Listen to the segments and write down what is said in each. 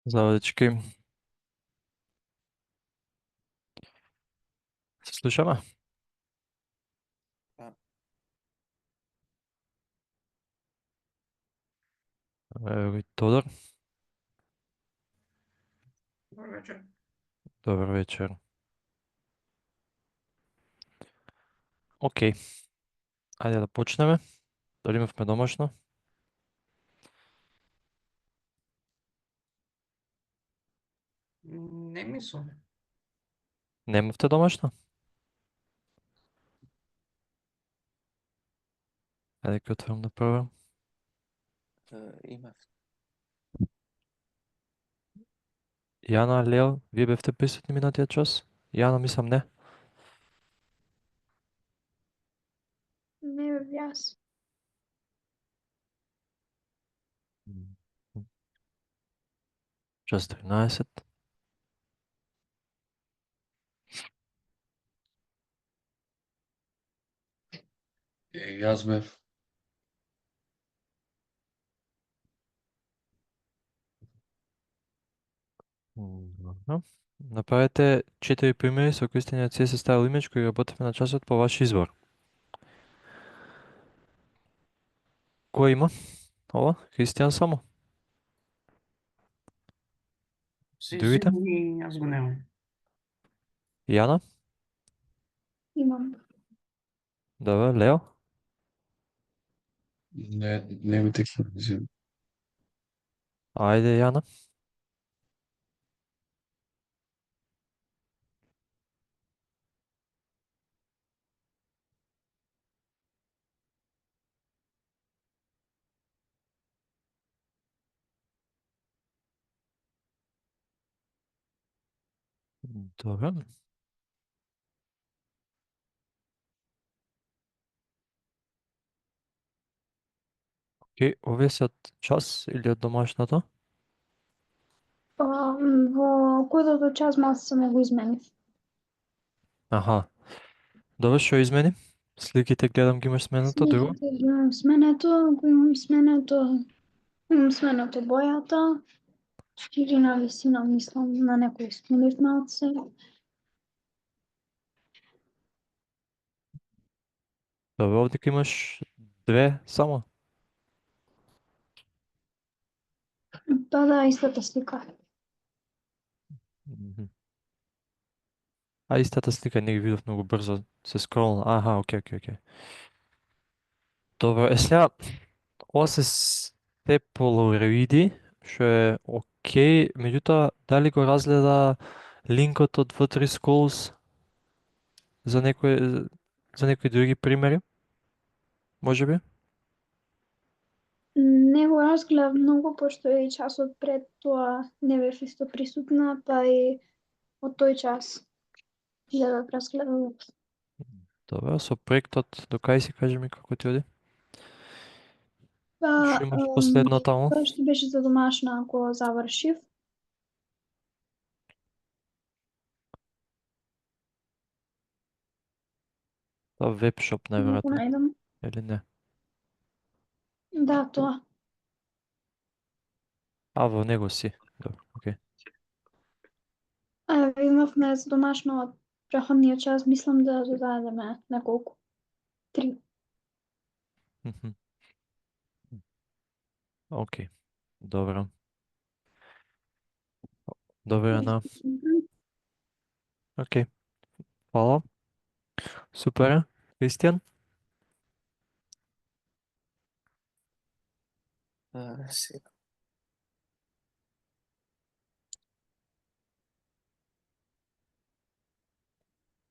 Здравейчки. Се слушаме? Да. Тодор, Добар вечер. добар вечер. Океј, ајде да почнеме. Дали имавме домашно? Не мислам. Немавте домашно? Ајде ќе отворам да пробам. Имав. Јана, Лео, вие бевте присутни минатиот час? Јана, мислам не. Не бев јас. Час 13. Јас бев. Добро. Направете 4 примери со користење CSS Style Image кои работевме на часот по ваш избор. Кој има? Ова? Христијан само? Другите? Јас го немам. Јана? Имам. Добро, Лео? Не ми текна. Ајде, Јана. Добро. Океј, овие се од час или од домашното? Во кодот час малку само го изменив. Аха. Добро, што измени? Сликите гледам ги имаш сменато, друго? Сликите имам сменето, го имам сменето. Имам сменето бојата. Ширина, висина, мислам, на некој сменив малце. Добро, овдека имаш две само. Па да, истата слика. Мгм. А истата слика не ги видов многу брзо. Се скролна. Аха, окей. Добро, сега, ова се се полароиди, што е окей, меѓутоа, дали го разгледа линкот од What Schools за некои други примери? Може би? Не го разгледав многу, пошто и часот пред тоа не бев исто присутна, па и од тој час гледав, разгледав. Добро, со проектот, до кај си кажи ми како ти оди? Па, Што имаш последно таму? тоа што беше за домашна, го завршив. Тоа вебшоп Не го најверојатно, најдам. или не? Да, тоа. А, во него си. Добро, окей. Имавме за домашно од преходниот час, мислам да додадеме неколку. 3. Мгм. Окей, добро. Добро, Ана. Окей, фала. Супер е. Кристијан? Сега.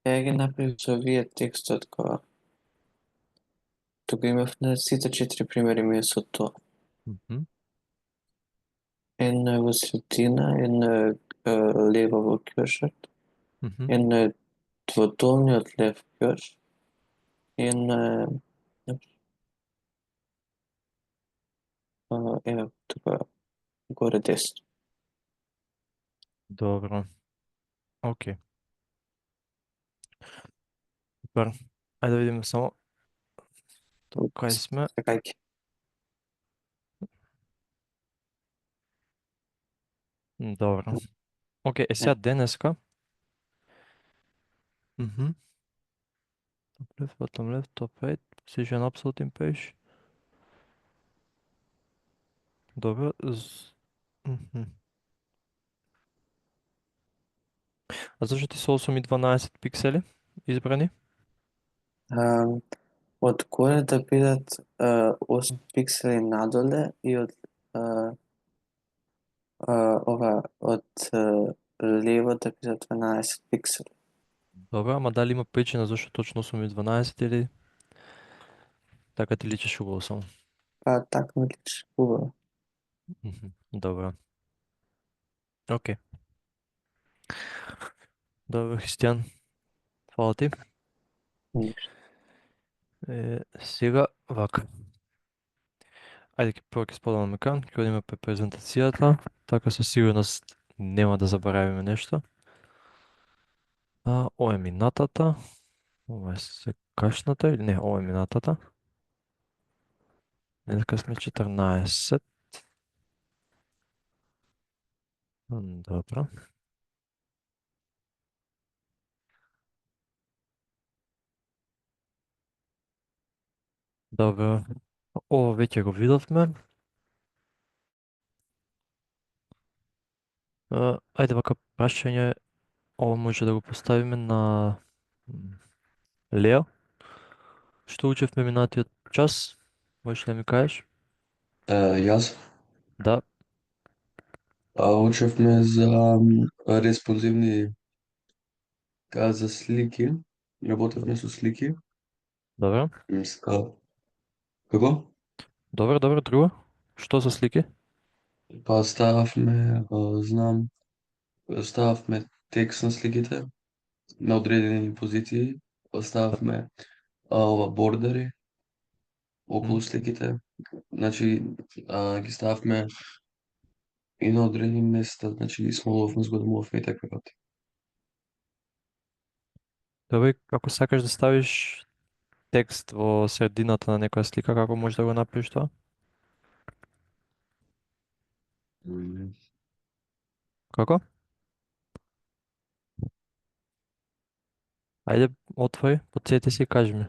Ја ги направив со вие текстот кога тука имав на сите 4 примери ми е со тоа. Мгм. Едно е во средина, едно е лево во кјошот, Мгм. едно е во долниот лев кјош, едно е еве тука горе десно. Добро. Окей. Супер. Ајде да видиме само до кај сме. Чекајќи. Добро. Окей, сега денеска. Мгм. Top left, bottom left, top right, position absolute in page. Добро. Мгм. А зашто ти со 8 и 12 пиксели избрани? Од горе да бидат 8 пиксели надоле и од ова од лево да бидат 12 пиксели. Добро, ама дали има причина зашто точно 8 и 12 или така ти личиш убаво само? Па така ми личи убаво. Мгм. Добро. Окей. Добро, Христијан. Фала ти. Ништо. Сега, вака. Ајде прво ќе споделам екран, ќе одиме по презентацијата, така со сигурност нема да заборавиме нешто. Ова е минатата, ова е секашната, или не, ова е минатата. Денеска сме 14. Добро. Добро. Ова веќе го видовме. Ајде вака прашање, ова може да го поставиме на Лео. Што учевме минатиот час? Можеш да ми кажеш? Јас Да. учевме за респонзивни за слики. Работевме со слики. Добро. Како? Добро, друго. Што со слики? Па стававме текст на сликите на одредени позиции, стававме ова бордери околу сликите. Значи ги стававме и на одредени места, значи ги смолувавме, згодумувавме и такви работи. Добро, и ако сакаш да ставиш текст во средината на некоја слика, како можеш да го направиш тоа? Како? Ајде, отвори, потсети се и кажи ми.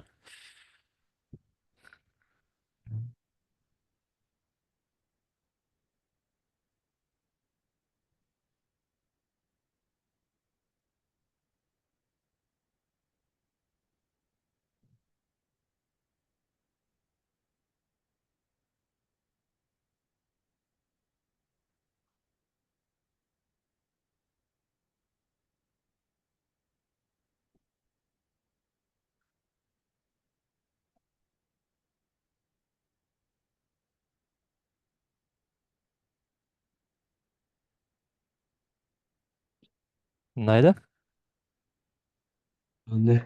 Најде? Не.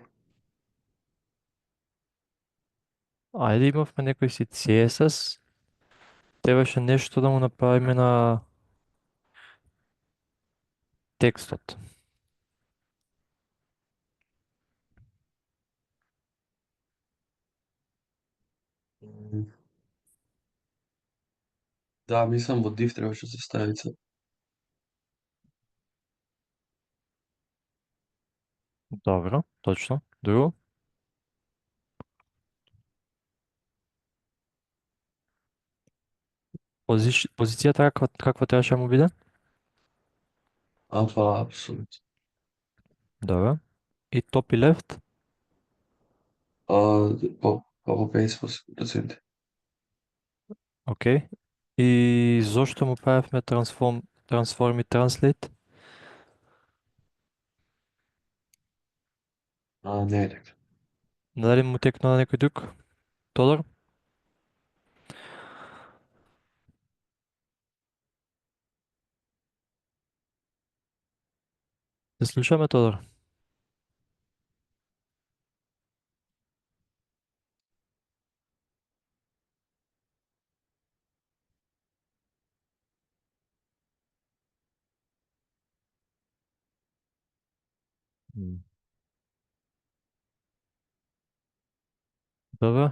Ајде, имавме некој си CSS. Требаше нешто да му направиме на текстот. М, Да, мислам во div требаше да се страница. Добро, точно. Друго? Позицијата каква требаше да му биде? Абсолют. Добро. И топ и лефт? По 50%. Окей. И зошто му правевме transform и translate? Не е така. Дали му текна на некој друг? Тодор? Се слушаме, Тодор? М. Добро.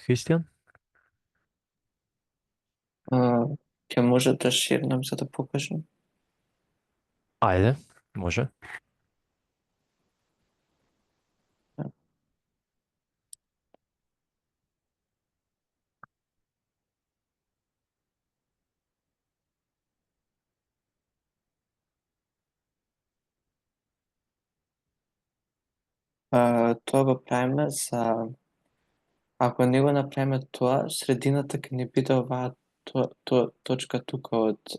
Христијан? Ќе може да ширнам за да покажам. Ајде, може. Тоа го правиме за... Ако не го направиме тоа, средината ќе ни биде оваа точка тука од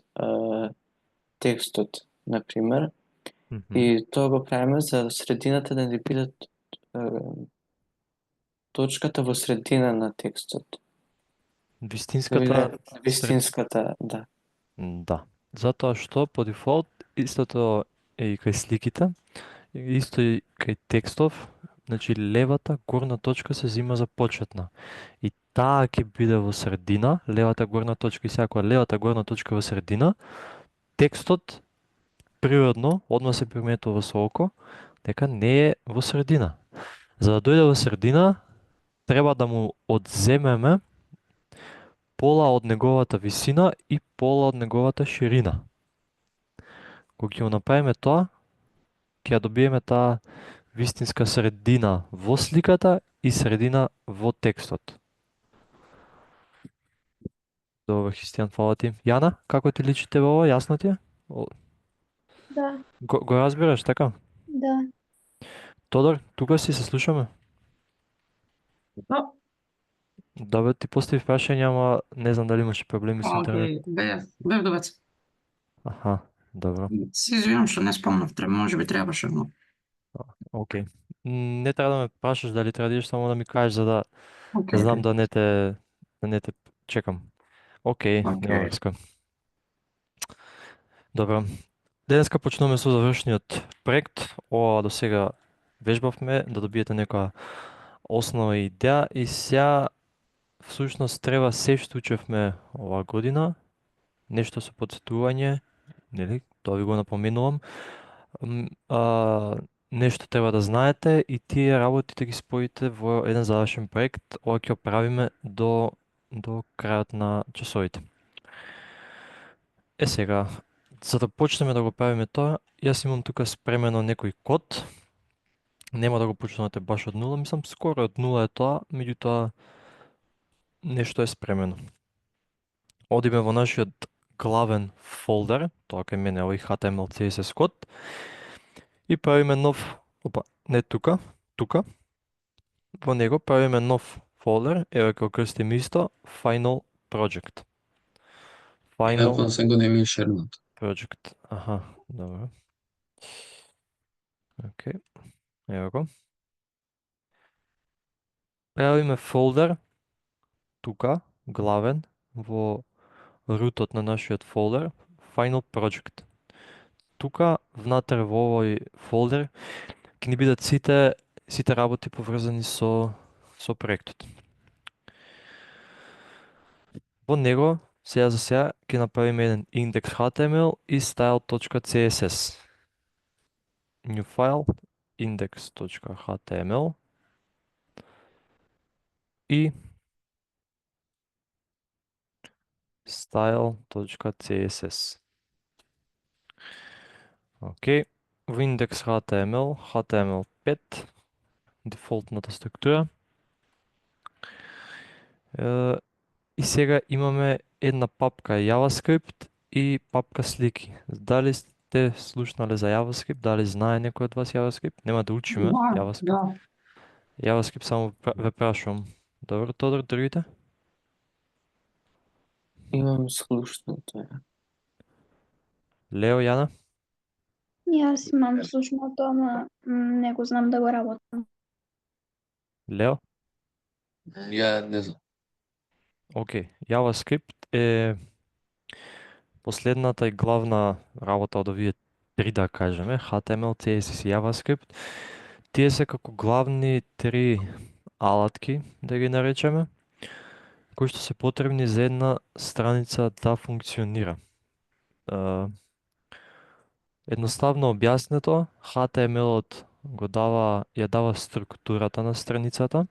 текстот, например. Мгм. И тоа го правиме за средината да ни биде точката во средина на текстот. Да Вистинската биде вистинската, да. Да. Затоа што по дефолт истото е и кај сликите, и исто и кај текстов, значи левата горна точка се зима за почетна. И таа ќе биде во средина, левата горна точка, и сега кога левата горна точка во средина, текстот природно одма се приметува со око дека не е во средина. За да дојде во средина, треба да му одземеме пола од неговата висина и пола од неговата ширина. Кога ќе го направиме тоа, ќе ја добиеме таа вистинска средина во сликата и средина во текстот. Добро, Христијан, фала ти. Јана, како ти личи тебе ова? Јасно ти е? Да, Го разбираш, така? да. Тодор, тука си, се слушаме. Да, Добро, ти постави прашање, ама не знам дали имаше проблеми со интернет. окей, бев добец. Аха, добро. Се извинувам што не спомнав, може би требаше, но Окей. Не треба да ме прашаш дали треба да идеш, само да ми кажеш за да окей, знам окей. да не те чекам. Окей, нема Окей. врска. Добро. Денеска почнуваме со завршниот проект. Ова до сега вежбавме да добиете некоја основа и идеја и сега всушност треба се што учевме оваа година, нешто со подсетување, нели? Тоа ви го напоменувам. Нешто треба да знаете и тие работите ги споите во еден завршен проект. Ова ќе го правиме до крајот на часовите. Сега, за да почнеме да го правиме тоа, јас имам тука спремено некој код. Нема да го почнувате баш од нула, мислам скоро од нула е тоа, меѓутоа нешто е спремено. Одиме во нашиот главен фолдер, тоа кај мене овој HTML CSS код, и правиме нов, не тука, во него правиме нов фолдер, еве ќе го крстим исто, Final Project. Final Се го неми шернат. Project, аха, добро. Океј, ево го. Правиме фолдер, тука, главен, во рутот на нашиот фолдер, Final Project. тука, внатре во овој фолдер, ќе ни бидат сите работи поврзани со проектот. Во него, сега за сега, ќе направиме еден index.html и style.css. New file, index.html и style.css. Океј, во index.html, HTML5, дефолтната структура. И сега имаме една папка JavaScript и папка слики. Дали сте слушнале за JavaScript? Дали знае некој од вас JavaScript? Нема да учиме JavaScript. Да. JavaScript само ве прашувам. Добро, Тодор, другите? Имам слушното. Лео, Јана? Јас имам слушното, ама не го знам да го работам. Лео? Ја не знам. Океј. JavaScript е последната и главна работа од овие три, да кажеме, HTML, CSS и JavaScript. Тие се како главни три алатки, да ги наречеме, кои што се потребни за една страница да функционира. Едноставно објаснето, HTML-от ја дава структурата на страницата,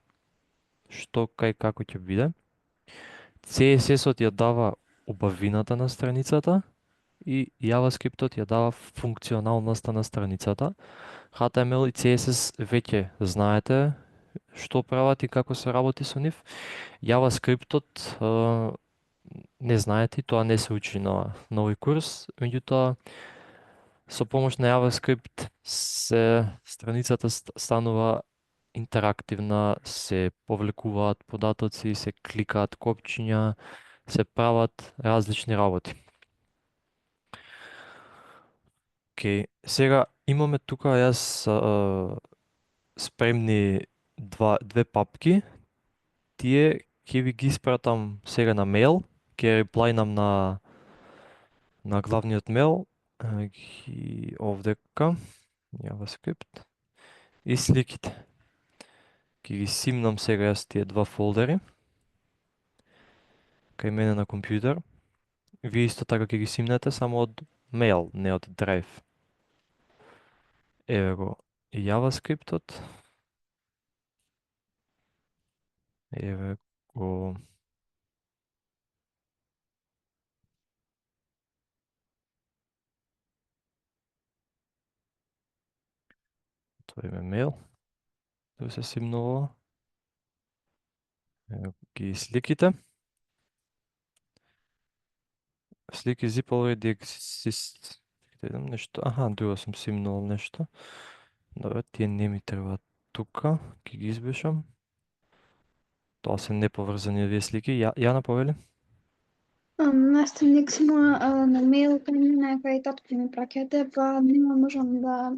што кај како ќе биде. CSS-от ја дава убавината на страницата и JavaScript-от ја дава функционалноста на страницата. HTML и CSS веќе знаете што прават и како се работи со нив. JavaScript-от не знаете и тоа не се учи на овој курс, меѓутоа со помош на JavaScript страницата станува интерактивна, се повлекуваат податоци, се кликаат копчиња, се прават различни работи. Океј, сега имаме тука јас спремни две папки. Тие ќе ви ги испратам сега на мејл, ќе реплајнам на главниот мејл, ги овдека, JavaScript и сликите. Ќе ги симнам сега јас тие два фолдери кај мене на компјутер. Вие исто така ќе ги симнете само од мејл, не од Drive. Еве го JavaScript-от. Еве го отвориме мејл. Тоа се симнува. Еве ги сликите. Слики zip already exist. Да видам нешто. Аха, друго сум симнувал нешто. Добре, тие не ми требаат тука. Ќе ги избешам. Тоа се неповрзани овие слики. Јана повели? Наставник само на мејл кај мене, кај татко ми праќате, па нема можам да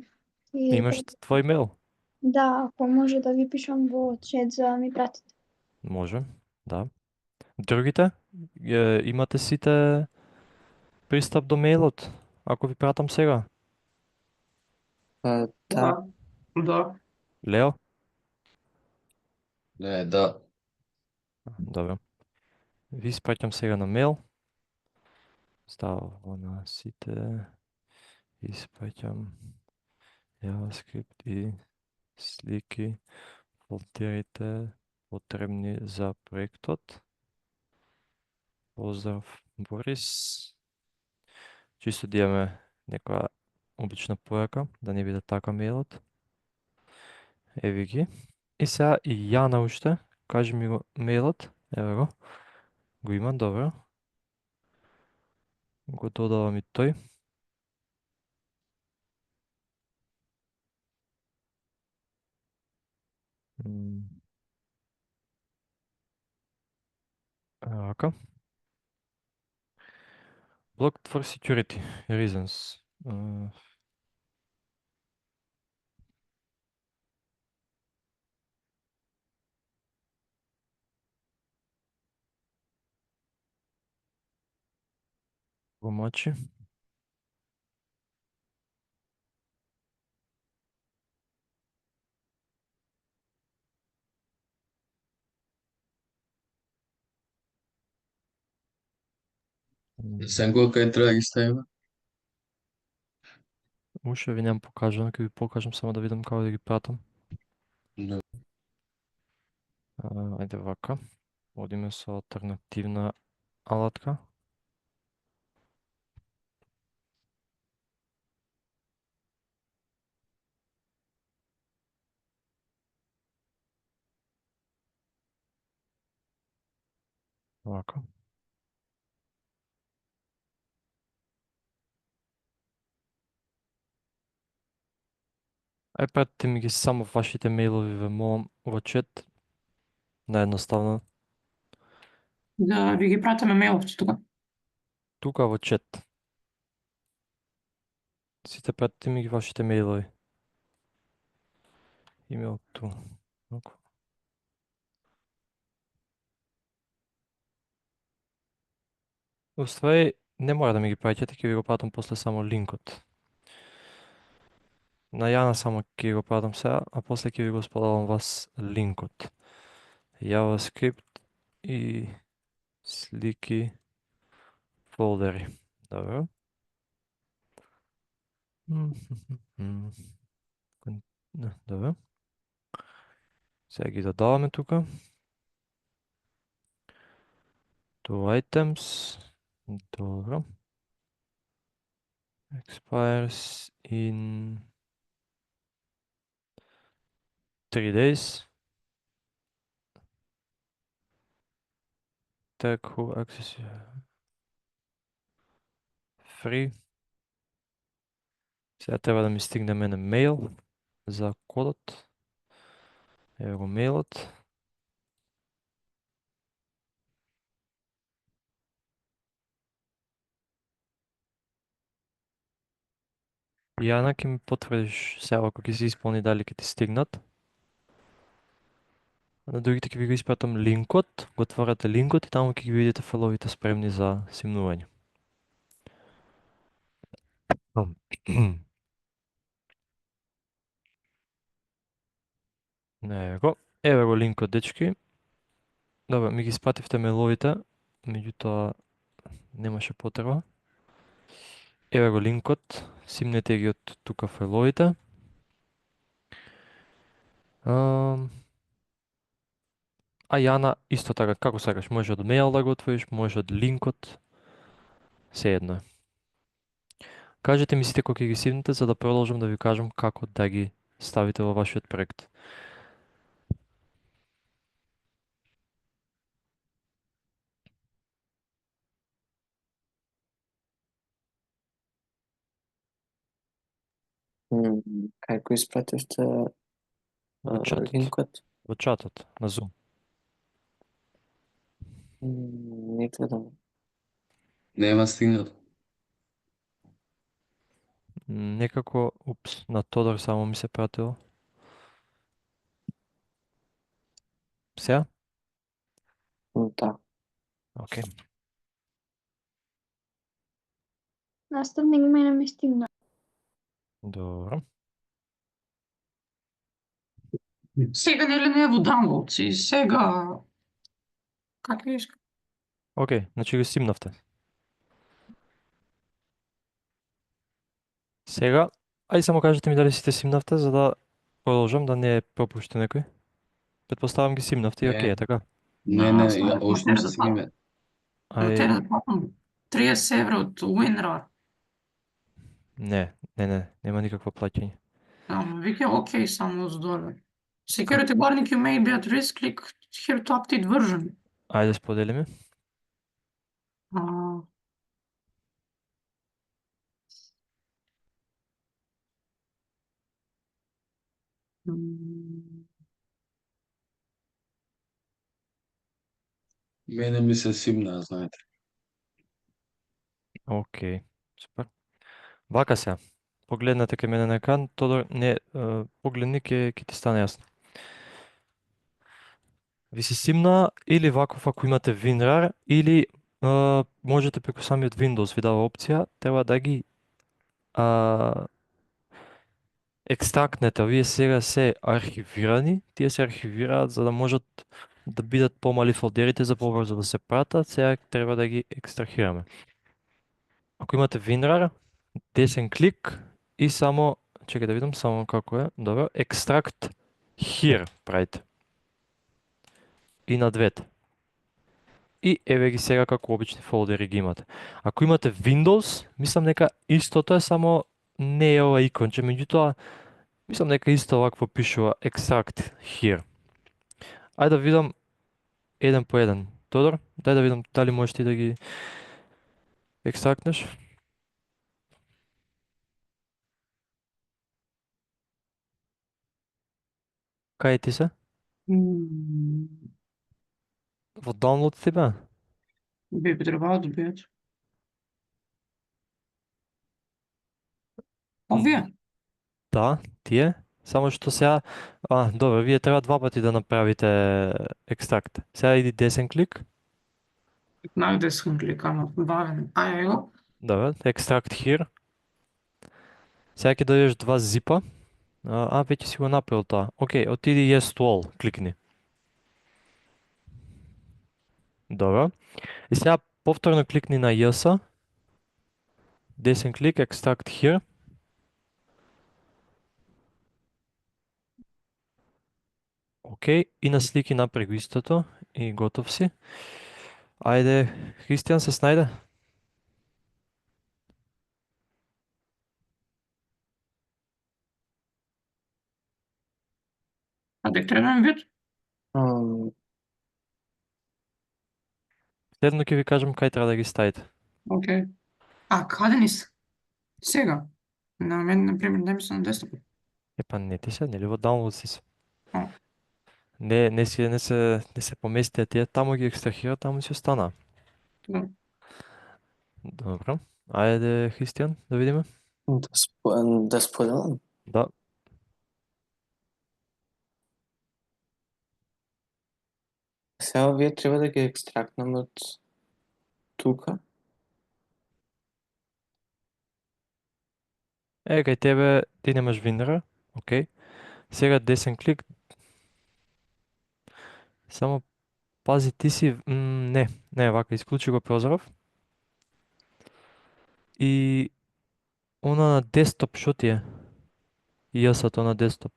Имаш твој мејл? Да, ако може да ви пишам во чет за да ми пратите. Може, да. Другите? Имате сите пристап до мејлот? Ако ви пратам сега? Да, Да. Да. Лео? Не, да. Добро. Ви испраќам сега на мејл. Става на сите. Испраќам JavaScript и слики. Фолдерите потребни за проектот. Поздрав, Борис. Чисто да имаме некоја обична појака, да не биде така мејлот. Еви ги. И сега и Јана уште, кажи ми го мејлот. Еве го. Го има, добро. Го додавам и тој. Рака. Blocked for security reasons. Помочи. Секој кај треба да ги ставиме? Уште ви немам покажано, ќе ви покажам само да видам како да ги пратам. Да. Ајде вака. Одиме со алтернативна алатка. Вака. Ај пратите ми ги само вашите мејлови, ве молам, во чет. Наедноставно. Да ви ги пратиме мејловци тука. Тука во чет. Сите пратите ми ги вашите мејлови. Имейл ту. Вака. Уствари, не мора да ми ги праќате, ќе ви го пратам после само линкот. На Јана само ќе го пратам сега, а после ќе ви го споделам вас линкот. JavaScript и слики, фолдери. Добро. Добро. Сега ги додаваме тука. To items. Добро. Expires in 3 days. Tag who access free. Сега треба да ми стигне мене мејл за кодот. Ево го мејлот. Јана, ќе ми потврдиш сега ако ќе се исполни дали ќе ти стигнат. На другите ќе ви го испратам линкот, го отворате линкот и таму ќе ги видите файловите спремни за симнување. Еве го линкот, дечки. Добро, ми ги испративте мејловите, меѓутоа немаше потреба. Еве го линкот, симнете ги од тука файловите. А Јана, исто така, како сакаш, може од мејл да го отвориш, може од линкот, сеедно е. Кажете ми сите кога ќе ги симнете, за да продолжам да ви кажам како да ги ставите во вашиот проект. Кај го испративте Во чатот. линкот? Во чатот, на Zoom. Не гледам. Нема стигнат. Некако, на Тодор само ми се пратило. Сега? Да. Окей. Наставник мене ми стигна. Добро. Сега нели не е во downloads и сега како иска. Окей, значи го симнавте. Сега, ајде само кажете ми дали сите симнавте, за да продолжам да не пропуште некој. Предпоставам ги симнавте и Не. окей, така. Не, ја уште не се стигнеме. Ај, Треба да платам 30 евро од WinRAR. не, нема никакво плаќање. Вика окей само од доле. Security warning, you may be at risk, click here to update version. Ајде споделиме. Мене ми се симна, знаете. Окей, супер. Вака сега. Погледнете кај мене на екран, Тодор, не, погледни ќе ти стане јасно. Ви се симна или ваков ако имате WinRAR, или можете преку самиот Windows ви дава опција, треба да ги екстрактнете. Овие сега се архивирани, тие се архивираат за да можат да бидат помали фолдерите за побрзо да се пратат, сега треба да ги екстрахираме. Ако имате WinRAR, десен клик и само, чекай да видам само како е, добро, extract here правите. И на двете. И еве ги сега како обични фолдери ги имате. Ако имате Windows, мислам дека истото е, само не е ова иконче, меѓутоа мислам дека исто вакво пишува extract here. Ајде да видам еден по еден. Тодор, дај да видам дали можеш ти да ги екстрактнеш. Кај ти се? Во download ти бе? Би требало да биат. Овие? Да, тие. Само што сега, добро, вие треба два пати да направите екстракт. Сега иди десен клик, Најде сум кликано, бавен. Ево. добро, extract here. Сега ќе дојдеш два зипа. Веќе си го направил тоа. Океј, отиди yes to all, кликни. Добро. И сега повторно кликни на yes-а. Десен клик, extract here. Океј, и на слики направи го истото и готов си. Ајде, Христијан се снајде. А дека требам вид? Ам, Следно ќе ви кажам кај треба да ги ставите. Океј. Каде ни се? Сега. На мен, например, не ми се на десктопот. Епа не ти се, нели во download си се. А. Не се поместија тие, таму ги екстрахира, таму си остана. Да. Добро. Ајде, Христијан, да видиме. да споделам. Да. Сега вие треба да ги екстрактнам од тука. Кај тебе ти немаш WinRAR, океј. Сега десен клик. Само пази, ти си... не, вака, исклучи го прозоров. И она на десктоп, шо ти е? Јс-ато на десктоп.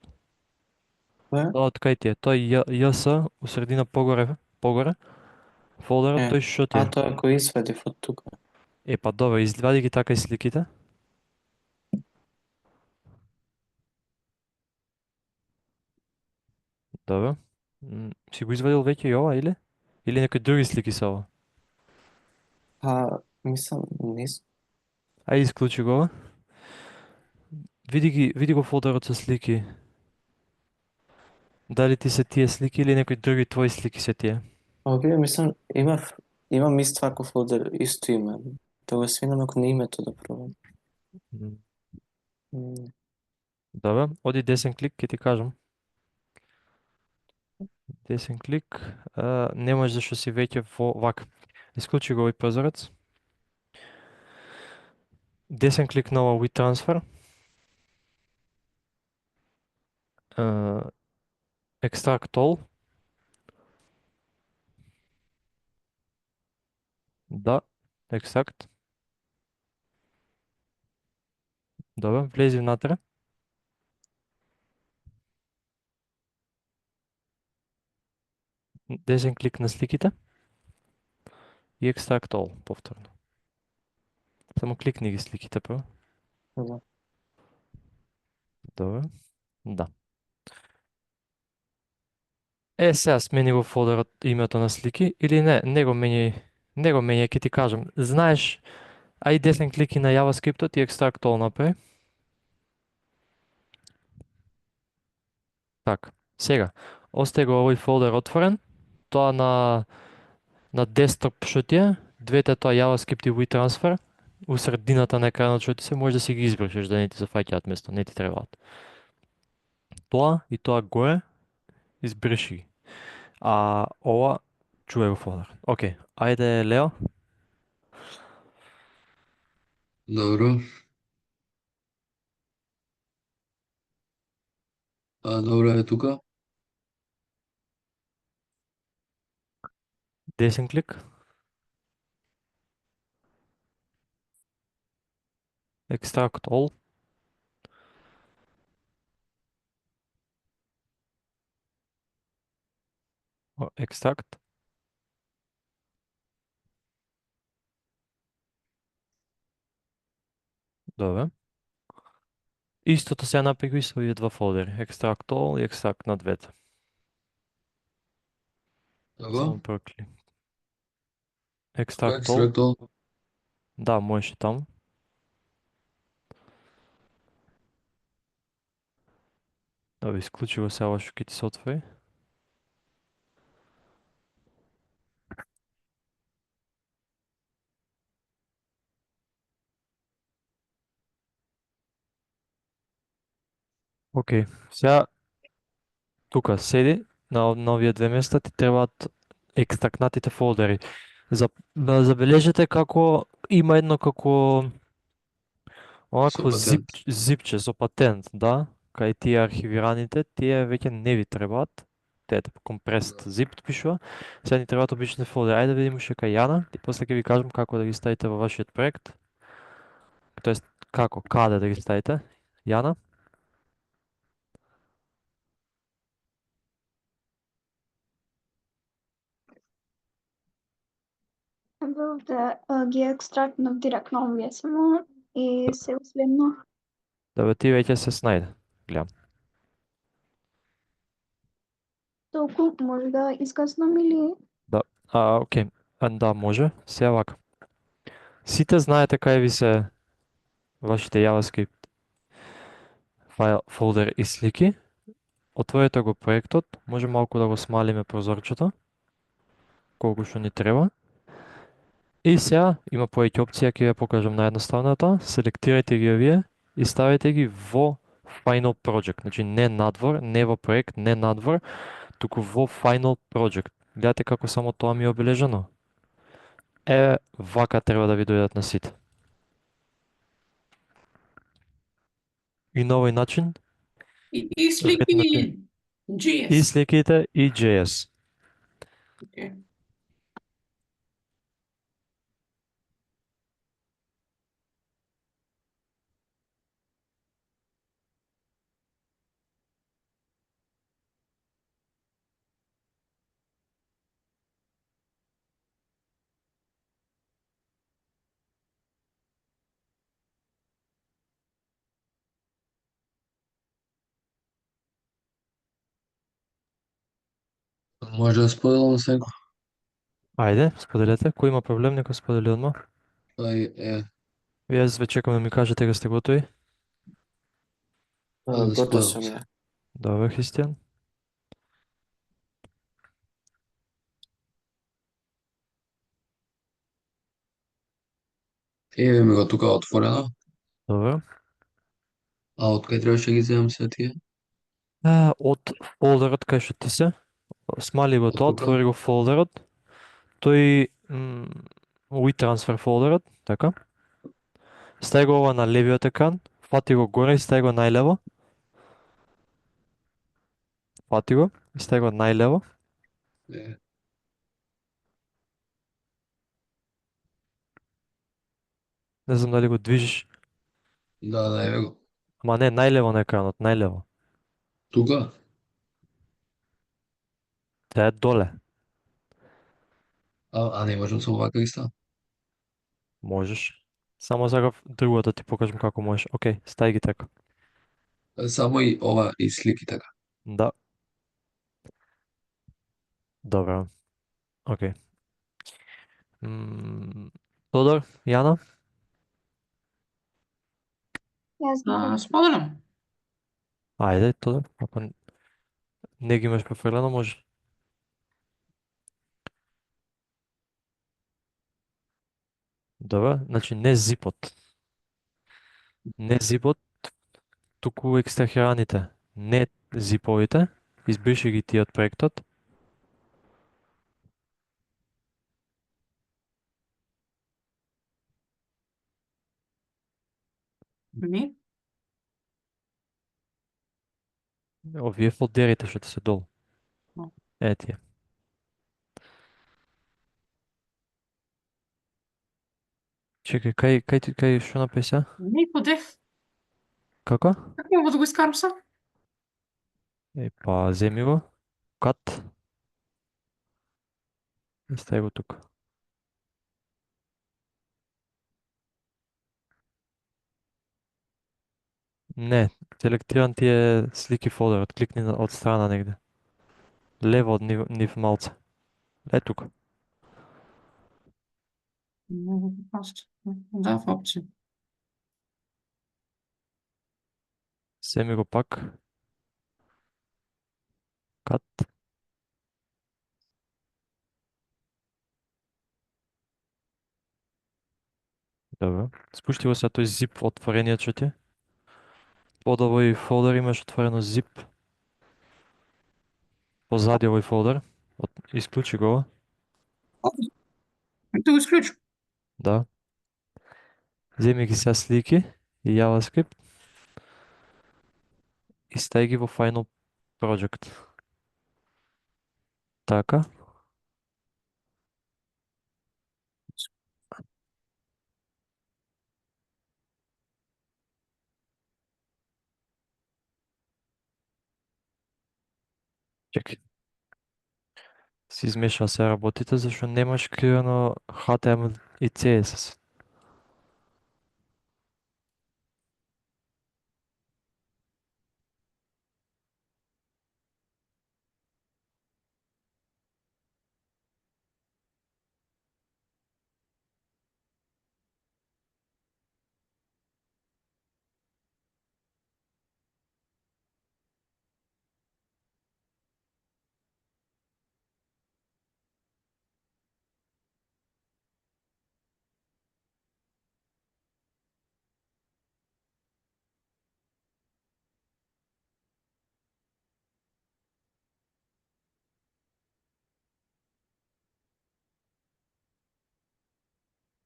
Тоа Тоа од кај ти е? Тој JS, у средина погоре, фолдерот, е. тој шо ти е? Тоа го извадив од тука. Па добро, извади ги така и сликите. Добро. Си го извадил веќе и ова, или? Или некои други слики се ова? Мислам, не Ајде исклучи го ова. Види го фолдерот со слики. Дали ти се тие слики или некои други твои слики се тие? Овие, мислам, имам ист ваков фолдер, исто име. Да го свинам ако не името да пробам. Добро, оди десен клик, ќе ти кажам. Десен клик, немаш зашто си веќе во вака. Исклучи го овој прозорец. Десен клик на ова WeTransfer. Extract all. Да, extract. Добро, влези внатре. Десен клик на сликите. И extract all, повторно. Само кликни ги сликите прво. Да. Добро, да. Сега смени го фолдерот името на слики или не го менјај, ќе ти кажам. Знаеш, ај десен клик и на JavaScript-от и extract all направи. Така, сега, остај го овој фолдер отворен, тоа на десктоп шо ти е, двете тоа JavaScript и WeTransfer, у средината на екранот шо ти се, може да си ги избришеш, да не ти се фаќаат место, не ти требаат. Тоа и тоа горе, избриши ги. Ова, чувај го фолдер. Океј, ајде Лео. Добро. Добро е тука. Десен клик. extract all. Extract. Добре. Истото сега направи со овие два фолдери. Extract all и extract на двете. Само Како? прокли. Како Extract all. екстрактол? Да, можеш и таму. Да, исклучи го сега што ќе ти се отвори. Океј, сега тука седи на овие две места ти требаат екстрактнатите фолдери. Забележете како има едно како онакво Со патент. зипче со патент, да, кај тие архивираните, тие веќе не ви требаат. Тие компрест Да. zip пишува. Сега ни требаат обичните фолдери. Ајде да видиме уште кај Јана и после ќе ви кажам како да ги ставите во вашиот проект. Тоест како, каде да ги ставите. Јана? Овде ги екстрактнав директно овие само и се следно. Да, ти веќе се снајде. Гледам. Толку може да изгаснам или Да, окей. Да, може. Сега вака. Сите знаете кај ви се вашите JavaScript файл, фолдер и слики. Отворете го проектот, може малку да го смалиме прозорчето, колку што ни треба. И сега има повеќе опции, ќе ја покажам наједноставната. Селектирајте ги овие и ставете ги во Final Project. Значи не надвор, не во проект, не надвор, туку во Final Project. Гледате како само тоа ми е обележано. Вака треба да ви дојдат на сите. И на овој начин И слики Ретнати. GS. и сликите и JS. Окей. Може да споделам с некој? Ајде, споделете. Кој има проблем, нека сподели одмah. Вие ве чекам да ми кажете кога сте готови. Да Готов споделам сум се. ја. Добре, Христијан. Еве ми го тука отворено. Добре. А од кај требаше ги земам се тие? Од фолдерот кај што ти се, смали го Од тоа, тука? отвори го фолдерот. Тој WeTransfer фолдерот, така. Стај го ова на левиот екран, фати го горе и стај го најлево. Фати го и стај го најлево. Е, Не знам дали го движиш. да, еве го. Ама не, најлево на екранот, најлево. Тука? Тоа е доле. А не можам со овака ги ставам? Можеш. Само сакав другото ти покажам како можеш. Океј, стај ги така. Само и ова и слики така. Да. Добро. Океј. Тодор, Јана? јас ги Споделам. Ајде, Тодор. Ако не ги имаш префрлено, може. Добро, значи не зипот. Не зипот, туку екстрахираните. Не зиповите. Избриши ги тие од проектот. Ми? Овие фолдерите што ти се долу. Но. Чекај, кај што написа? Не по деф. Како? Како мога да го искарам са? Па земи го. Кат. И стави го тука. Не, селектиран ти е слики фолдерот. Кликни од страна негде. Лево од нив малце. Е тука. Не го паст. Да, в опција. Земи го пак. Кат. Добро. Спушти го се тој zip отворениот што ти. Под овој фолдер имаш отворено zip. Позади овој фолдер. Исклучи го. Ти го исклучу. Да. Земи ги сега слики и JavaScript и стај ги во Final Project. Така. Чекай. Си измеша се работите, зашто немаш криено HTML и CSS.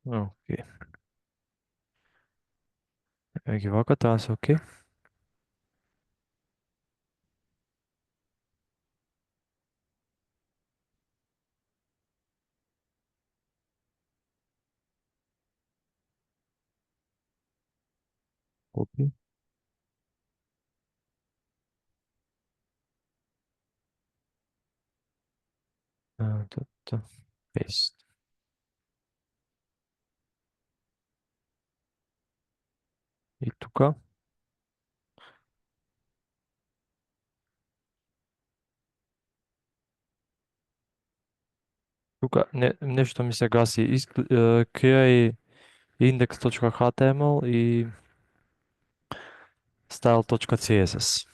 Окей. Еве ги вака, таа се окей. Копи. Paste. И тука. Тука нешто ми се гаси. Креај index.html и style.css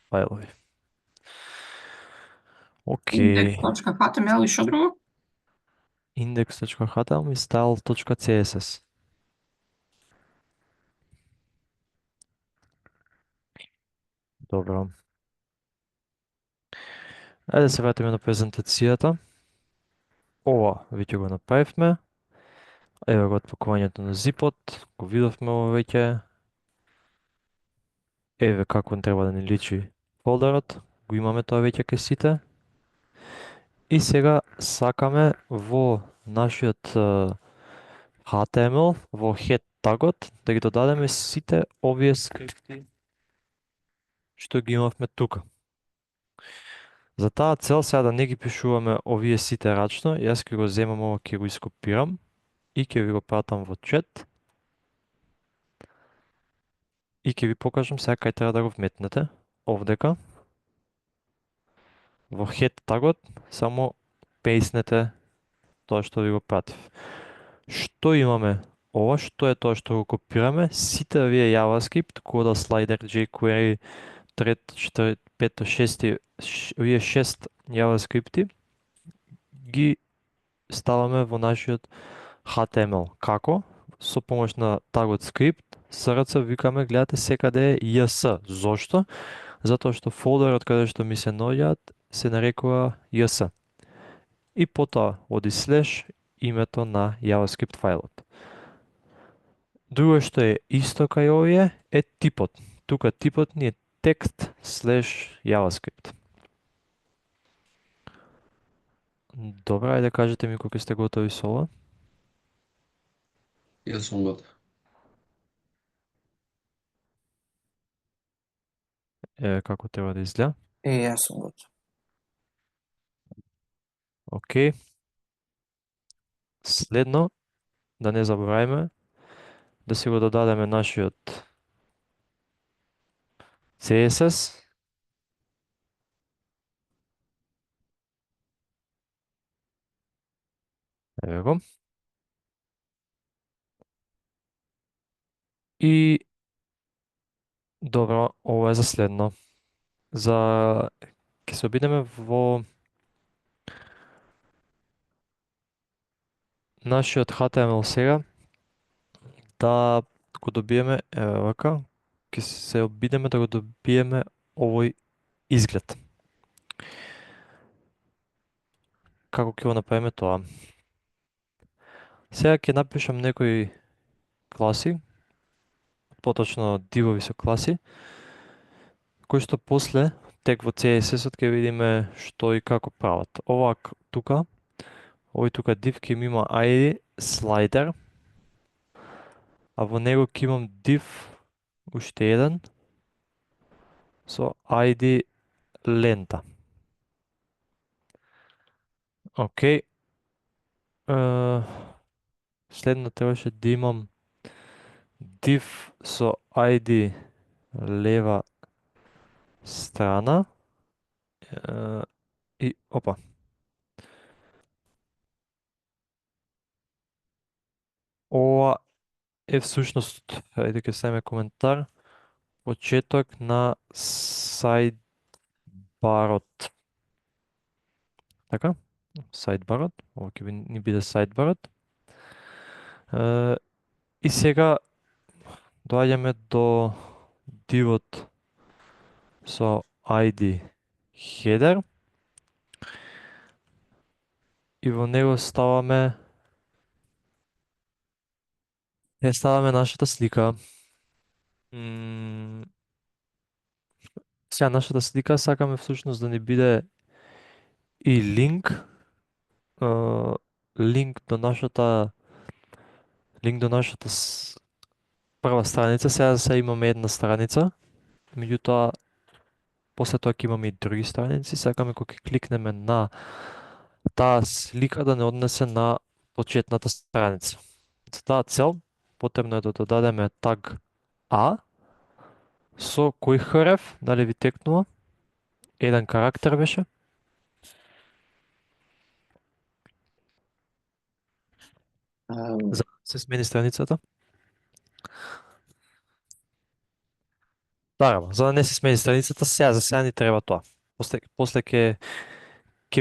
фајлови. Окей. Index.html и што друго? Index.html и style.css. Добро. Ајде се вратиме на презентацијата. Ова веќе го направивме. Еве го отпакувањето на зипот, го видовме ова веќе. Еве како треба да ни личи фолдерот, го имаме тоа веќе кај сите. И сега сакаме во нашиот HTML, во head тагот, да ги додадеме сите овие скрипти што ги имавме тука. За таа цел сега да не ги пишуваме овие сите рачно, јас ќе го земам ова, ќе го ископирам и ќе ви го пратам во чат. И ќе ви покажам сега кај треба да го вметнете. Овдека. Во head тагот само пейснете тоа што ви го пратив. Што имаме? Ова што е тоа што го копираме? Сите овие JavaScript, кода, слайдер, jQuery, трет, 4, 5, 6, овие 6 JavaScripti ги ставаме во нашиот HTML. Како? Со помош на тагот script, СРЦ викаме, гледате, секаде е JS. Зошто? Затоа што фолдерот каде што ми се наоѓаат се нарекува JS. И потоа оди слеш името на JavaScript фајлот. Друго што е исто кај овие е типот. Тука типот ни е text / JavaScript. Добра, ајде кажете ми кога сте готови со ова. Јас сум готов. Како треба да изгледа? Јас сум готов. Океј. Следно, да не забораваме, да си го додадеме нашиот CSS. Еве го. И добро, ова е за следно. Ќе се обидеме во нашиот HTML сега да го добиеме, еве вака, ќе се обидеме да го добиеме овој изглед. Како ќе го направиме тоа? Сега ќе напишам некои класи, поточно дивови со класи, кои што после тек во CSS-от ќе видиме што и како прават. Овој тука div ќе има ID slider, а во него ќе имам div уште еден со ID лента. Океј. Следно требаше да имам div со ID лева страна и опа. Ова е всушност, ајде ќе ставиме коментар, почеток на сайдбарот. Така? Сайдбарот, ова ќе ни биде сайдбарот. И сега доаѓаме до дивот со ID header и во него ставаме нашата слика. Сега нашата слика сакаме всушност да ни биде и линк до нашата прва страница. Сега имаме една страница, меѓутоа после тоа ќе имаме и други страници. Сакаме кога ќе кликнеме на таа слика да не однесе на почетната страница. За таа цел потребно е да додадеме таг A со кој href, дали ви текнува? Еден карактер беше. За да се смени страницата. Да, за да не се смени страницата, за сега ни треба тоа. После ќе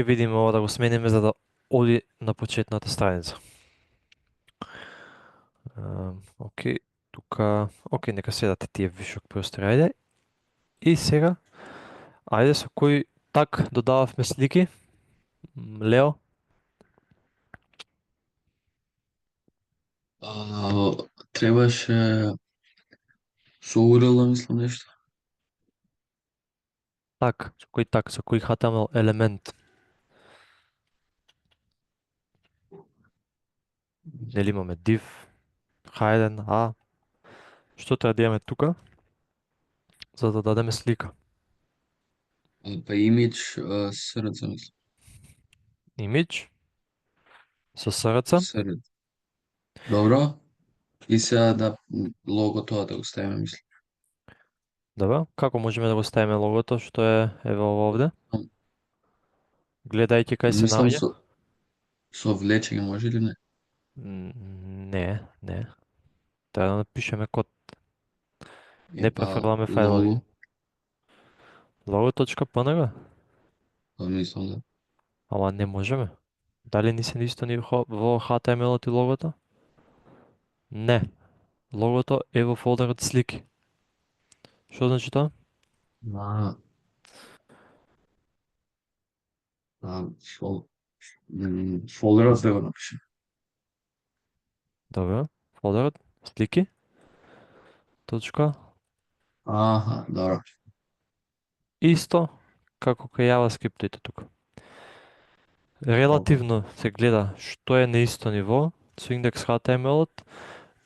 видиме ова да го смениме за да оди на почетната страница. Океј, тука, нека седате тие вишок простори, ајде. И сега, ајде со кој так додававме слики? Лео? Требаше со URL, мислам нешто. Так, со кој HTML елемент? Нели имаме div, h1, a. Што треба да имаме тука? За да дадеме слика. Па image срц, мислам. Image со срца. Срц. Добро. И сега да лого тоа да го ставиме, мислам. Добро, како можеме да го ставиме логото што е еве ова овде? Гледајќи кај се Мислам наоѓа? со влечење може или не? Не. Треба да напишеме код. Не Па, префрламе фајлови. лого, Logo.png? па мислам да. Ама не можеме. Дали ни се исто во HTML-от и логото? Не. Логото е во фолдерот слики. Што значи тоа? Фолдерот да го напишем. Добро. Фолдерот слики. Точка. Аха, добро. Исто како кај JavaScript-ите тука. Релативно се гледа што е на исто ниво со индекс HTML-от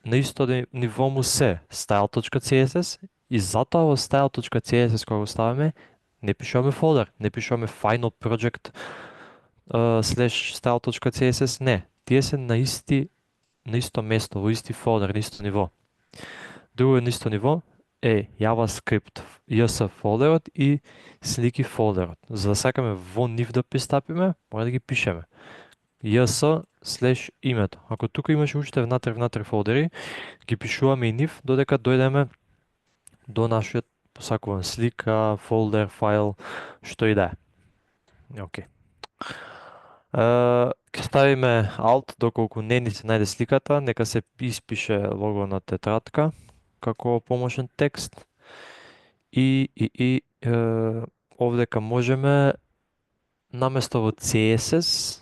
на исто ниво му се style.css и затоа во style.css кога го ставаме, не пишуваме фолдер, не пишуваме final project slash style.css, не. Тие се на исто место, во исти фолдер, на исто ниво. Друго на исто ниво е JavaScript, JS фолдерот и слики фолдерот. За да сакаме во нив да пристапиме, мора да ги пишеме. JS слеш името. Ако тука имаше уште внатре фолдери, ги пишуваме и нив додека дојдеме до нашиот посакуван слика, фолдер, файл, што и да е. Океј. Ќе ставиме Alt доколку не ни се најде сликата, нека се испише лого на тетрадка како помошен текст. И овдека можеме наместо во CSS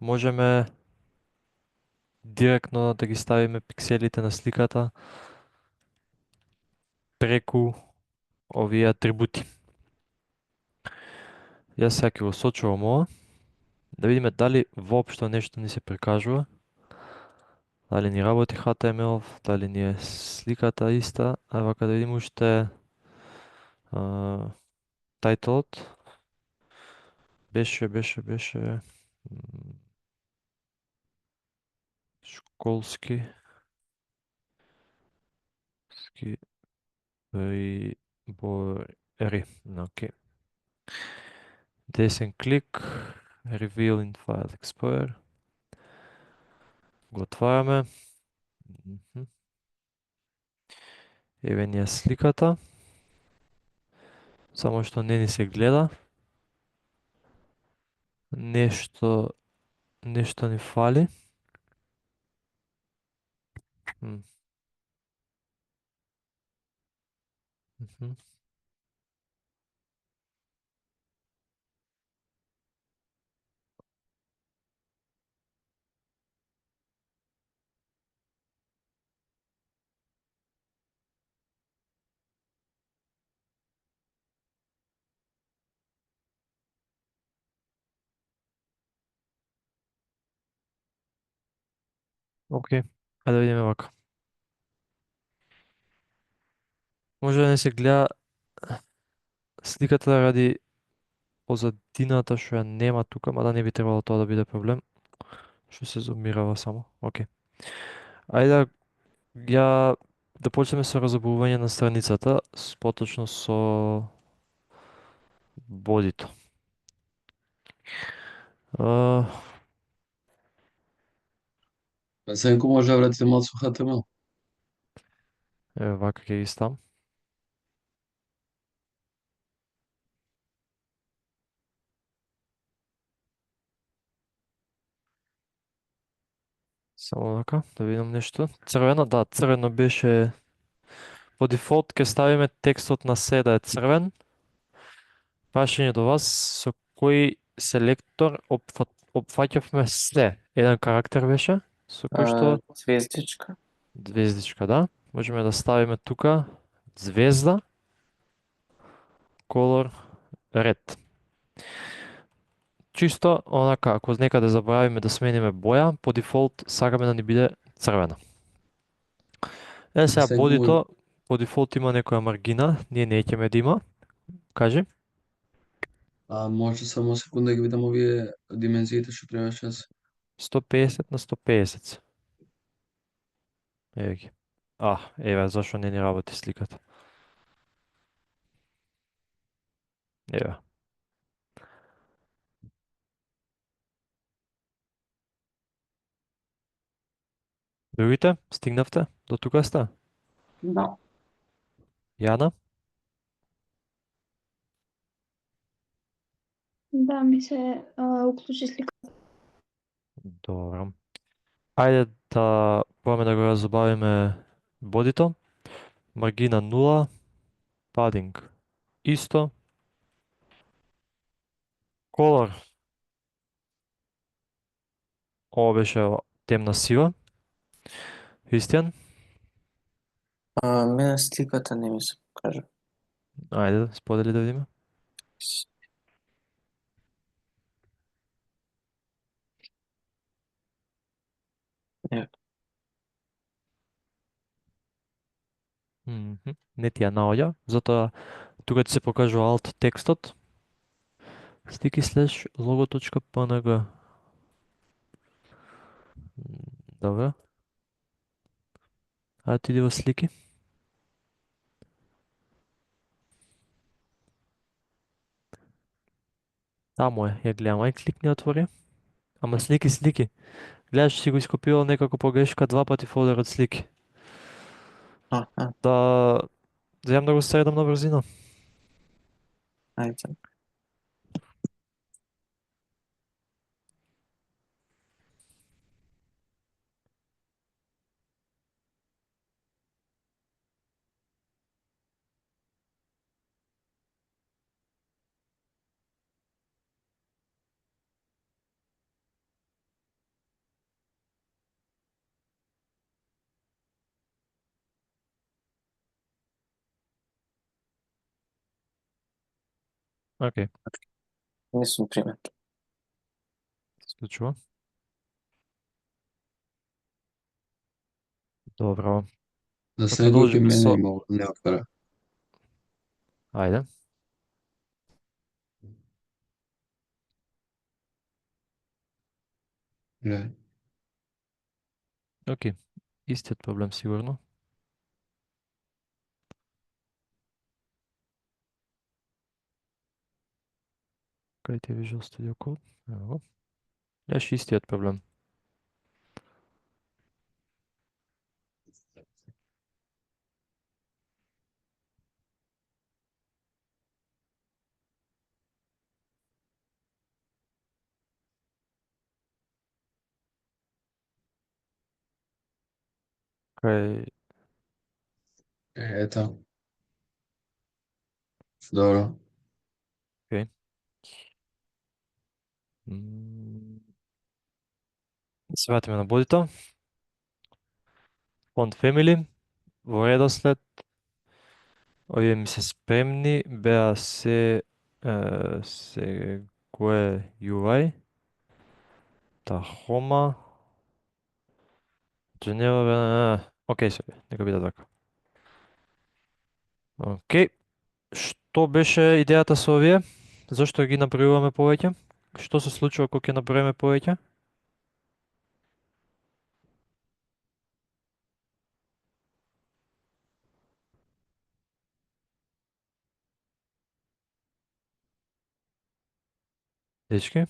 можеме директно да ги ставиме пикселите на сликата преку овие атрибути. Јас сега ќе го сочувам ова, да видиме дали воопшто нешто ни се прикажува, дали ни работи HTML, дали ни е сликата иста, а вака да видиме уште тайтлот беше школски прибори. Океј. Десен клик, Reveal in File Explorer. Го отвараме. Еве ни е сликата. Само што не ни се гледа. Нешто ни фали. Океј, ајде да видиме вака. Може да не се гледа сликата ради позадината што ја нема тука, мада не би требало тоа да биде проблем. Што се зумирава само. Океј. Ајде да почнеме со разобувување на страницата, поточно со бодито. Сенко може да вратите малку со HTML. Еве вака ќе ги ставам. Само вака, да видам нешто. Црвено, да, црвено беше... По дефолт ќе ставиме текстот на се да е црвен. Прашање до вас, со кој селектор опфаќавме се? Еден карактер беше, со кој што... Звездичка. Звездичка, да. Можеме да ставиме тука звезда, color, red. Чисто, онака, ако некаде забравиме да смениме боја, по дефолт сакаме да ни биде црвена. Сега бодито, по дефолт има некоја маргина, ние неќеме да има. Кажи. Може само секунда да ги видам овие димензиите што требаш јас. 150 на 150. Еве ги. Еве зашо не ни работи сликата. Еве. Другите, стигнавте? До тука сте? Да. Јана? Да, ми се уклучи слика. Добро. Ајде да пробаме да го разобавиме бодито. Маргина 0, padding исто. Color. Ова беше темна сива. Христијан? Мене сликата не ми се покажа. Ајде, сподели да видиме. Не ти ја наоѓа, затоа тука ти се покажува alt текстот, стики слеш logo.png. Добро. А ти иди во слики. Таму е, ја гледам, ај кликни отвори. Ама слики. Гледаш, си го ископирал некако погрешка 2 пати фолдерот слики. Да земам да го средам на брзина. Ајде. Океј, Не сум примет. случува. Добро, За Да сега кај продолжиме мене со- има не отвара. ајде. Не. Океј, истиот проблем сигурно. Кај ти е Visual Studio Code? Ево го. Гледаш истиот проблем. Кај Ето. Добро. се вратиме на бодито. Font Family, во редослед, овие ми се спремни, беа се Segue UI, Tahoma, Geneva, океј се, нека биде така. Океј, што беше идејата со овие? Зошто ги направуваме повеќе? Што се случува кога ќе направиме повеќе? Дечки?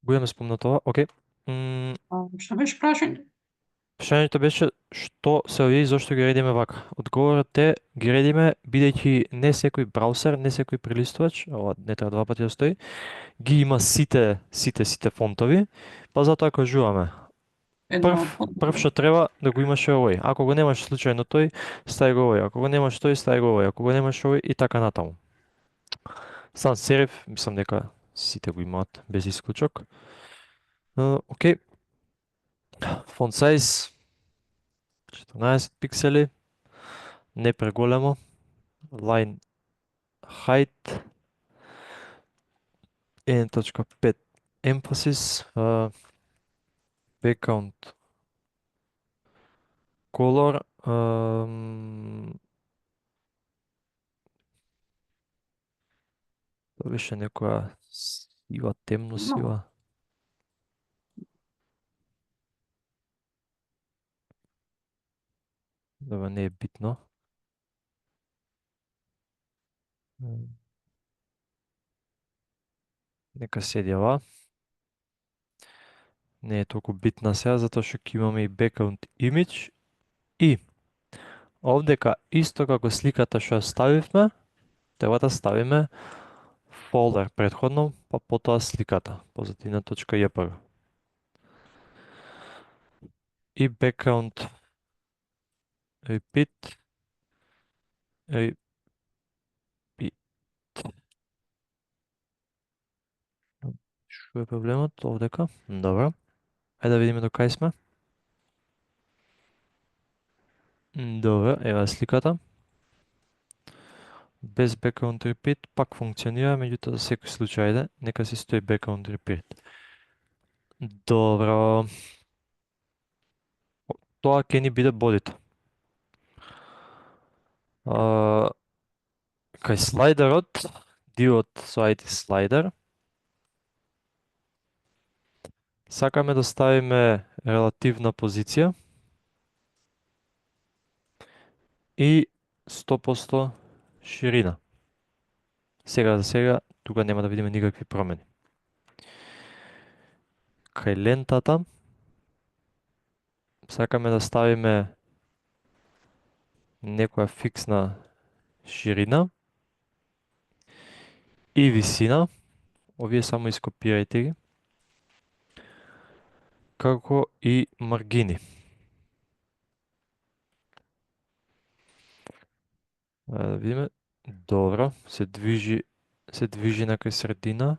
Го имаме спомнато ова, океј. Што беше прашањето? Прашањето беше што се овие и зошто ги редиме вака. Одговорот е ги редиме бидејќи не секој браусер, не секој прелистувач, ова не треба 2 пати да стои, ги има сите фонтови, па затоа кажуваме. Прв што треба да го имаш е овој. Ако го немаш случајно тој, стави го овој. Ако го немаш тој, стави го овој. Ако го немаш овој и така натаму. Sans serif, мислам дека сите го имаат без исклучок. Океј. Font size 14 пиксели. Не преголемо. Line height 1.5 emphasis. Background color. Тоа беше некоја сива, темно сива. Добро, не е битно. Нека седи ова. Не е толку битна сега, затоа што ќе имаме и background image. И овдека, исто како сликата што ја ставивме, треба да ставиме фолдер претходно, па потоа сликата, pozadina.jpg. И background repeat. Што е проблемот овдека? Добро. Ајде да видиме до кај сме. Добро, ева сликата. Без background repeat пак функционира, меѓутоа за секој случај, ајде, нека си стои background repeat. Добро. Тоа ќе ни биде бодито. Кај слайдерот, диод со IT слайдер, сакаме да ставиме релативна позиција и 100% ширина. Сега за сега, тука нема да видиме никакви промени. Кај лентата, сакаме да ставиме некоја фиксна ширина и висина. Овие само ископирајте ги. Како и маргини. Да видиме. Добро, се движи на кај средина.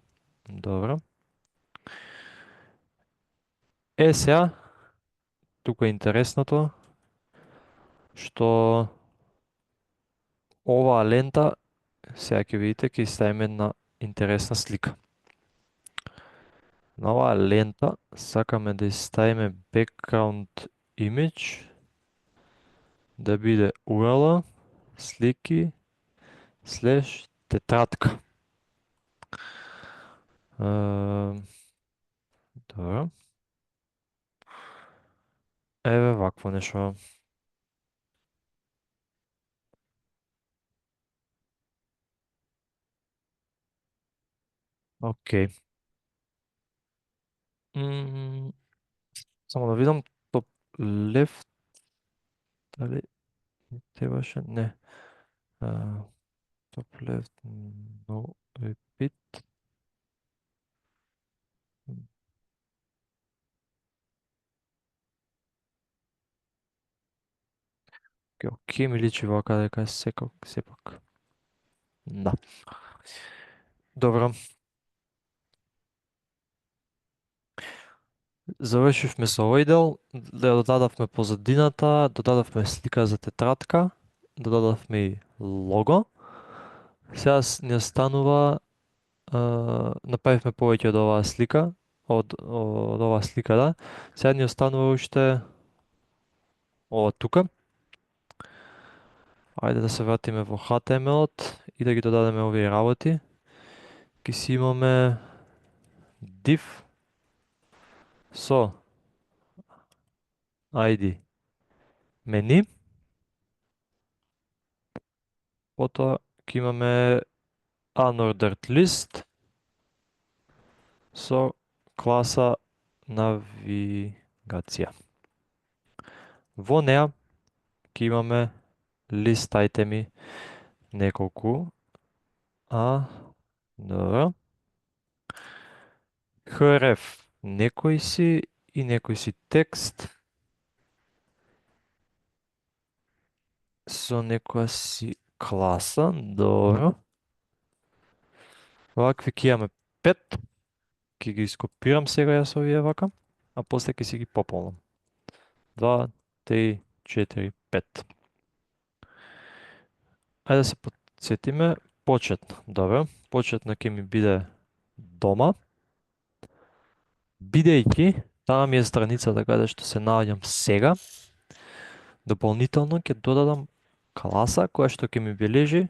Добро. Сега, тука е интересното, што оваа лента, сега ќе видите, ќе ставиме една интересна слика. На оваа лента сакаме да ставиме background image, да биде URL, слики, слеш тетрадка. Добро. Еве вакво нешто. Океј. Само да видам топ лефт. Дали требаше? Не. Топ лефт, no repeat. Океј, ми личи вака дека е сепак. Да. Добро. Завршивме со овој дел, додадавме позадината, додадавме слика за тетрадка, додадавме и лого. Сега ни останува, направивме повеќе од оваа слика, од оваа слика, да. Сега ни останува уште ова тука. Ајде да се вратиме во HTML-от и да ги додадеме овие работи. Ки си имаме div со ID мени. Потоа ќе имаме unordered list со класа навигација. Во неа ќе имаме list айтеми неколку. Добро. href некој си и некој си текст со некоја си класа. Добро. Вакви ќе имаме 5. Ќе ги ископирам сега јас овие вака, а после ќе си ги пополнам. 2, 3, 4, 5. Ајде да се подсетиме. Почетно. Добро. Почетно ќе ми биде дома. Бидејќи таа ми е страницата каде што се наоѓам сега, дополнително ќе додадам класа која што ќе ми бележи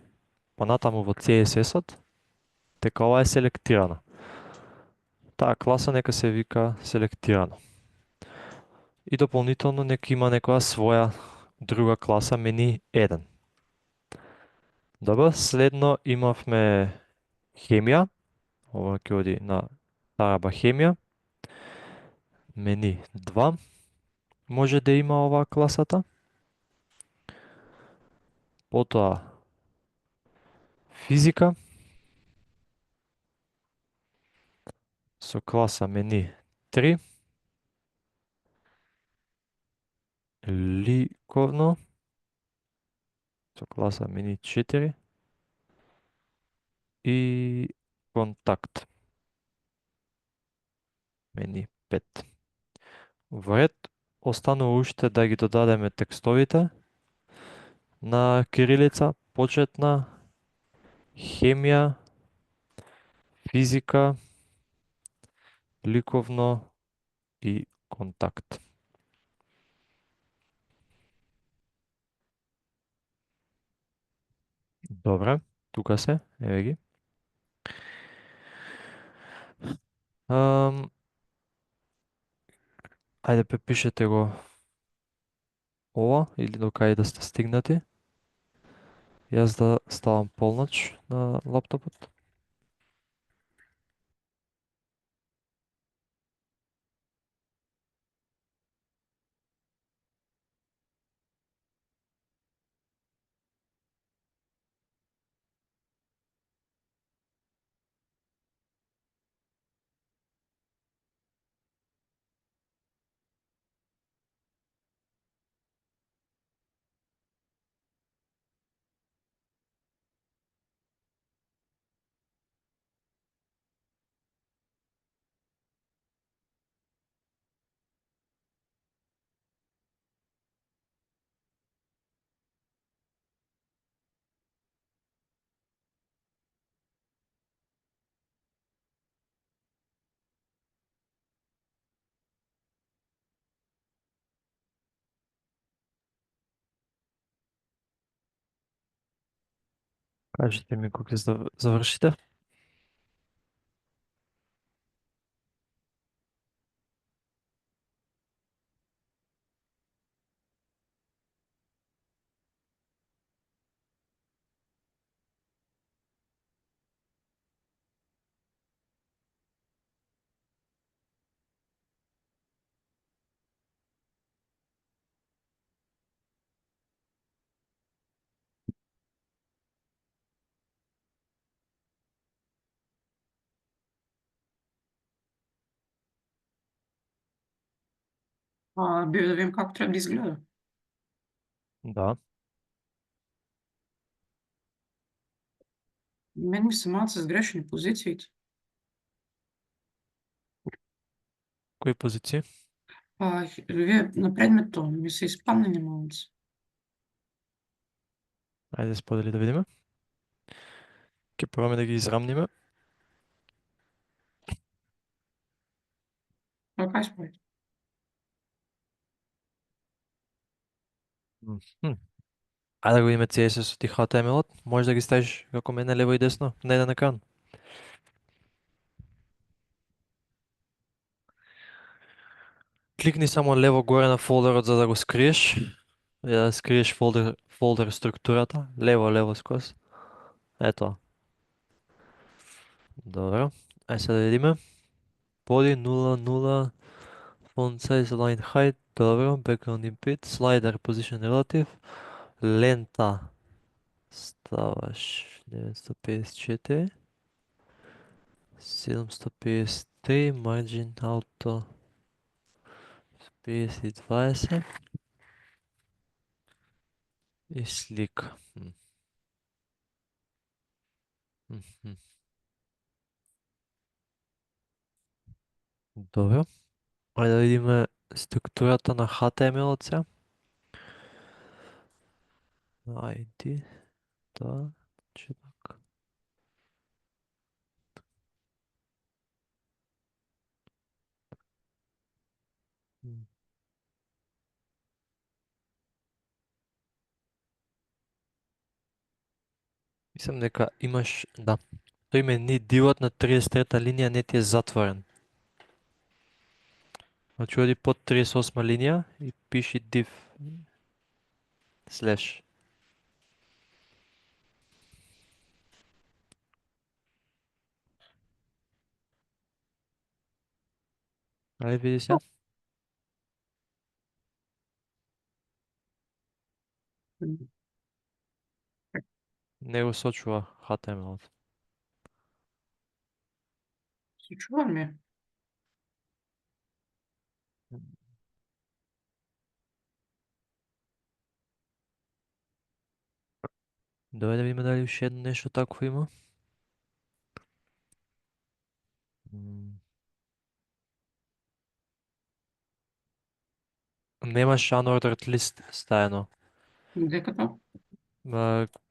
понатаму во CSS-от дека ова е селектирано. Таа класа нека се вика селектирано. И дополнително нека има некоја своја друга класа мени 1. Добро, следно имавме хемија. Ова ќе оди на тараба хемија. Мени 2. Може да има оваа класата. Потоа физика со класа мени 3. Ликовно со класа мени 4. И контакт мени 5. Во ред останува уште да ги додадеме текстовите на кирилица, почетна, хемија, физика, ликовно и контакт. Добре, тука се, еве ги. Ајде препишете го ова или до кај да сте стигнати. Јас да ставам полноќ на лаптопот. Кажете ми кога ќе завршите. Био да видим како треба да изгледа. Да. Мен ми се малку сгрешени позициите. Кои позиции? Вие на предметот ми се испамнени малку. Ајде сподели да видиме. Ќе пробаме да ги израмниме. Кај според? Ајде да го видиме CSS-от и HTML-от. Може да ги ставиш како мене лево и десно на еден екран. Кликни само лево горе на фолдерот за да го скриеш. Да скриеш фолдер структурата. Лево скос. Ето. Добро. Ајде сега да видиме. Body 0, font size, line height, добро. Background input, slider position relative. Лента ставаш 954. 753, margin auto 50 и слика. Добро. Ајде да видиме структурата на HTML-от сега. ID, да, така. Мислам дека имаш, да. Тој име ни дивот на 33-та линија не ти е затворен. Значи оди под 38 линија и пиши div слеш. Ајде види се. Не го сочува HTML-от. Се чувам ми. Добре да видиме дали уште едно нешто такво има. Немаш unordered list стаено. Дека тоа?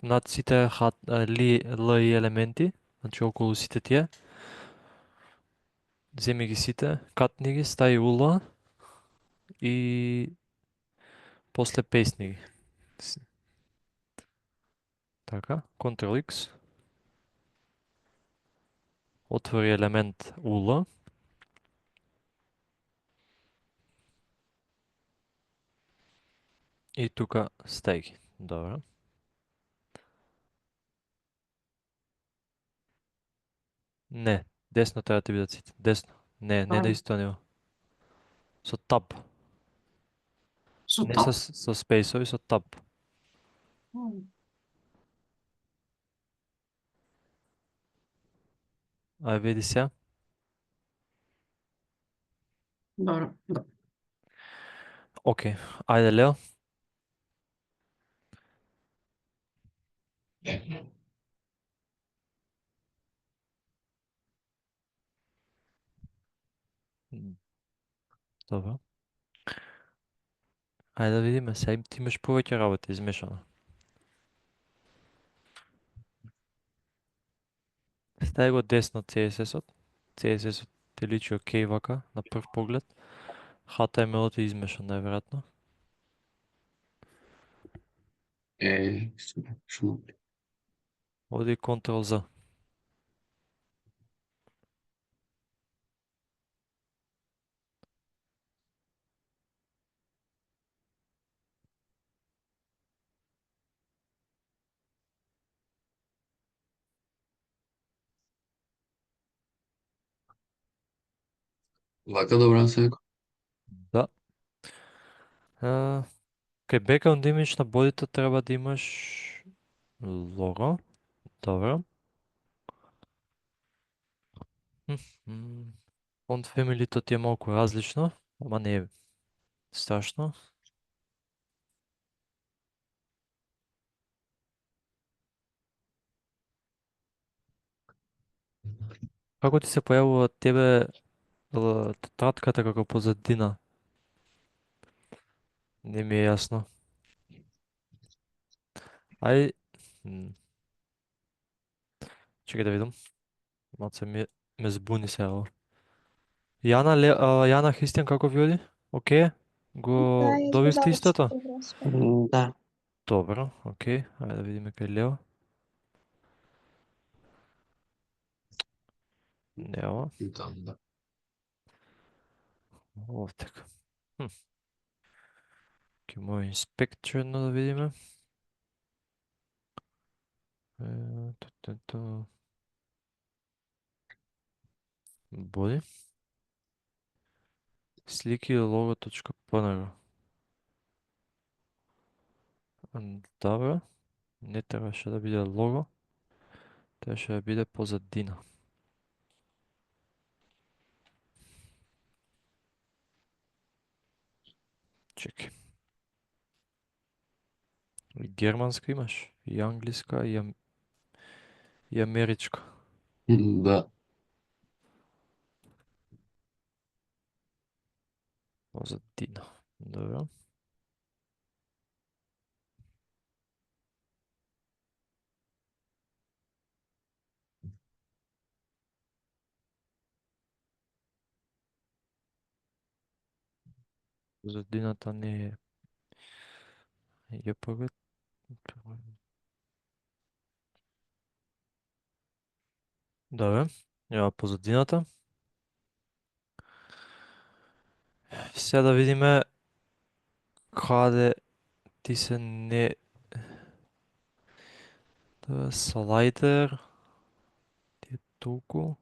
Над сите L, и елементи, значи околу сите тие. Земи ги сите, катни ги, стаи ула и после песни ги. Така, Ctrl X. Отвори елемент ула. И тука стаи ги. Добро. Не, десно треба да ти бидат сите. Десно. Не на исто ниво. Со таб. So Не top. со спейсови, со таб. Ај види се. Добро, да. Океј. Ајде Лео. Добро. Ајде да видиме, сега ти имаш повеќе работа измешано. Стај го десно CSS-от. CSS-от ти личи окей вака, на прв поглед. HTML-от е измешан, најверојатно. Шумно. Оди Ctrl-Z. Вака добра се. Да. Кај background image на бодито треба да имаш лого. Добро. Font family-то ти е малку различно, ама не е страшно. Како ти се појавува тебе тетратката како позадина? Не ми е јасно. Ај... Чекај да видам. Малце ме збуни се ово. Јана Христијан како ви оди? Океј? Го Да, јас го добивте дадов истото? добро све. Да. Добро, океј. Ајде да видиме кај Лео. Не ова. Да. Овдека. Ке мој инспектор едно да видиме. Боди. Слики logo.png. Добро. Не требаше да биде лого. Требаше да биде позадина. Чекай. И германска имаш, и англиска, и америчка. Да. Позадина. Добро. Позадината не е JPG. Добре. Ева позадината. Сега да видиме каде ти се не... Слайдер. Ти е толку.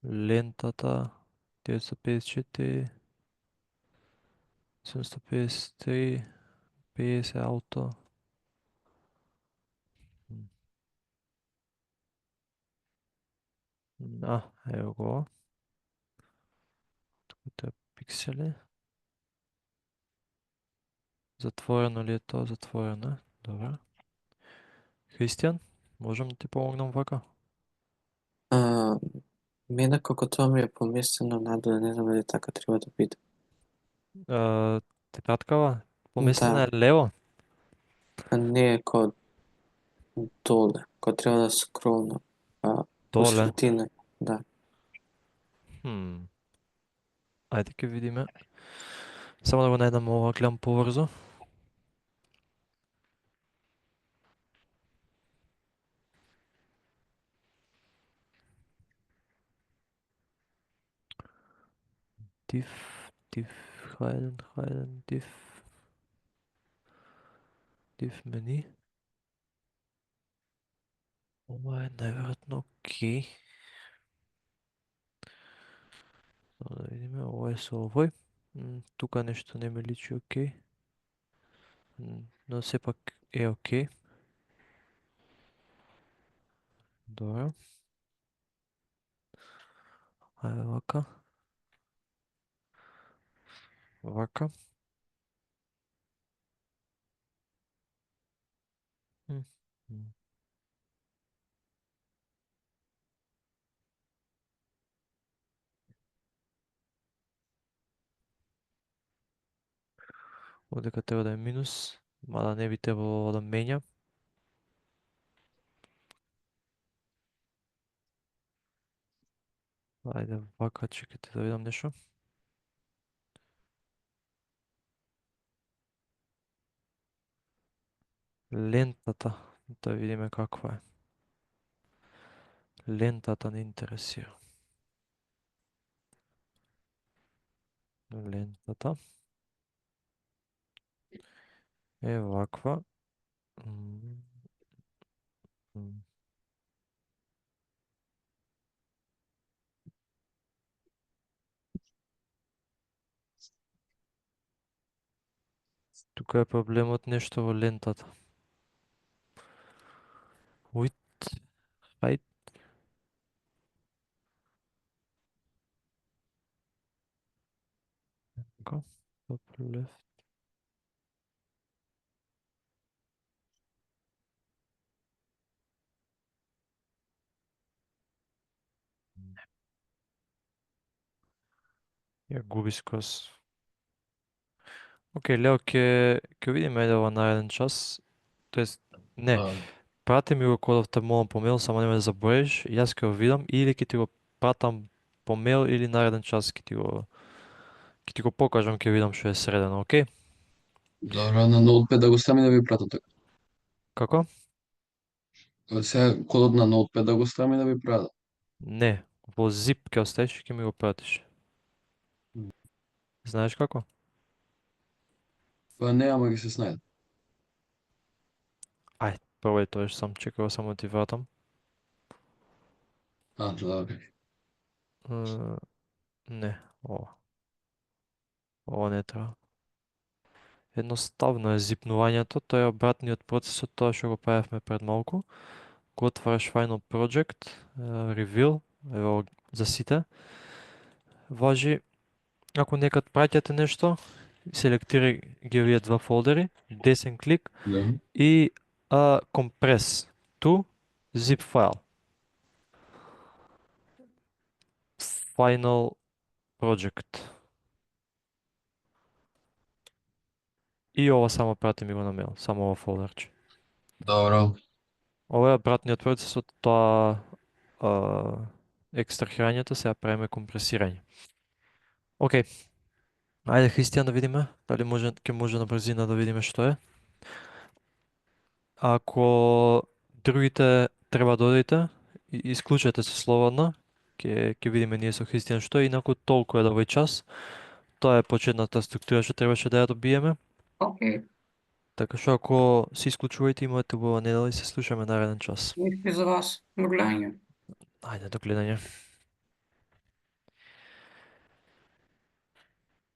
Лентата. 954. 753. 50 ауто. Ево го. Тука е пиксели. Затворено ли е тоа? Затворено е. Добре. Христијан, можам да ти помогнам вака? Мене како тоа ми е поместено надоле, не знам дали така треба да биде. Тетраткава? Поместена е лево? А не е код доле, код треба да скролнам. Доле. Посредина, да. Ајде ќе видиме. Само да го најдам ова, гледам побрзо. Div, хајден, div мени. Ова е најверојатно окей. Да видиме, ова е со овој. Тука нешто не ми личи окей. Но сепак е окей. Добро. Ајде вака. Вака. Одека треба да е минус, мада не би требало да менја. Ајде вака, чекайте да видам нешто. Лентата, да видиме каква е. Лентата не интересира. Лентата е ваква. Тука е проблемот нешто во лентата. Уит, ајд. Така, top left. Ја губи скроз. Океј, Лео, ќе видиме ајде ова нареден час. Тоест, не, прати ми го кодовте молам по мејл, само нема да заборавиш, јас ќе го видам или ќе ти го пратам по мејл или нареден час ќе ти го покажам, ќе видам што е средено, окей? Добро, на Notepad да го ставим да ви пратам така. Како? Сега кодот на Notepad да го ставим да ви пратам. Не, во zip ќе оставиш и ќе ми го пратиш. Знаеш како? Па не, ама ги се снајдам. Ај, прво тоа што сам чекав, само ти вратам. Добре. Не, ова. Ова не треба. Едноставно е зипнувањето, тоа е обратниот процес од тоа што го правевме пред малку. Го отвараш Final Project, Reveal, ево за сите. Важи, ако некад праќате нешто, селектирај ги овие два фолдери, десен клик Да. и compress to zip file. Final Project. И ова само прати ми го на мејл, само ова фолдерче. Добро. Ова е обратниот процес од тоа екстрахирањето, сега правиме компресирање. Океј. Ајде, Христијан, да видиме дали ќе може на брзина да видиме што е. Ако другите треба да одите, исклучете се слободно. Ќе видиме ние со Христијан што е, инаку толку е да овој час. Тоа е почетната структура што требаше да ја добиеме. Океј, Така што ако се исклучувате, имате убава недела и се слушаме нареден час. исти за вас. До гледање. Ајде, до гледање.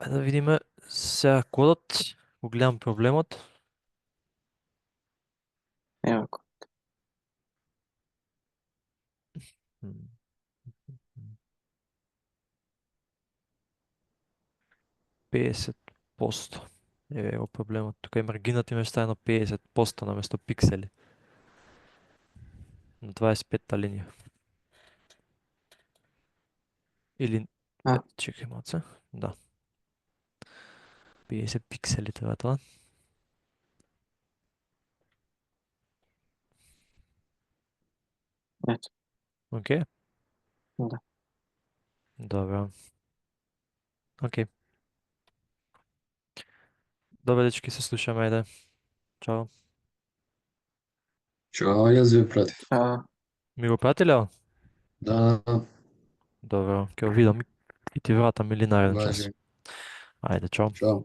Ајде да видиме сега кодот, го гледам проблемот. Ево го. М. 50%. Еве го проблемот. Тука и маргината им е ставено 50% наместо пиксели. На 25-та линија. Или, чекај малце, да. 50 пиксели треба тоа. Ето. Океј? Да. Добро. Окей. Добре, дечки, се слушаме, ајде. Чао. Чао, јас ви пратив. Чао. Ми го пратиле? Да, Добро, ќе го видам и ти вратам или нареден час. важи. Ајде, чао. Чао.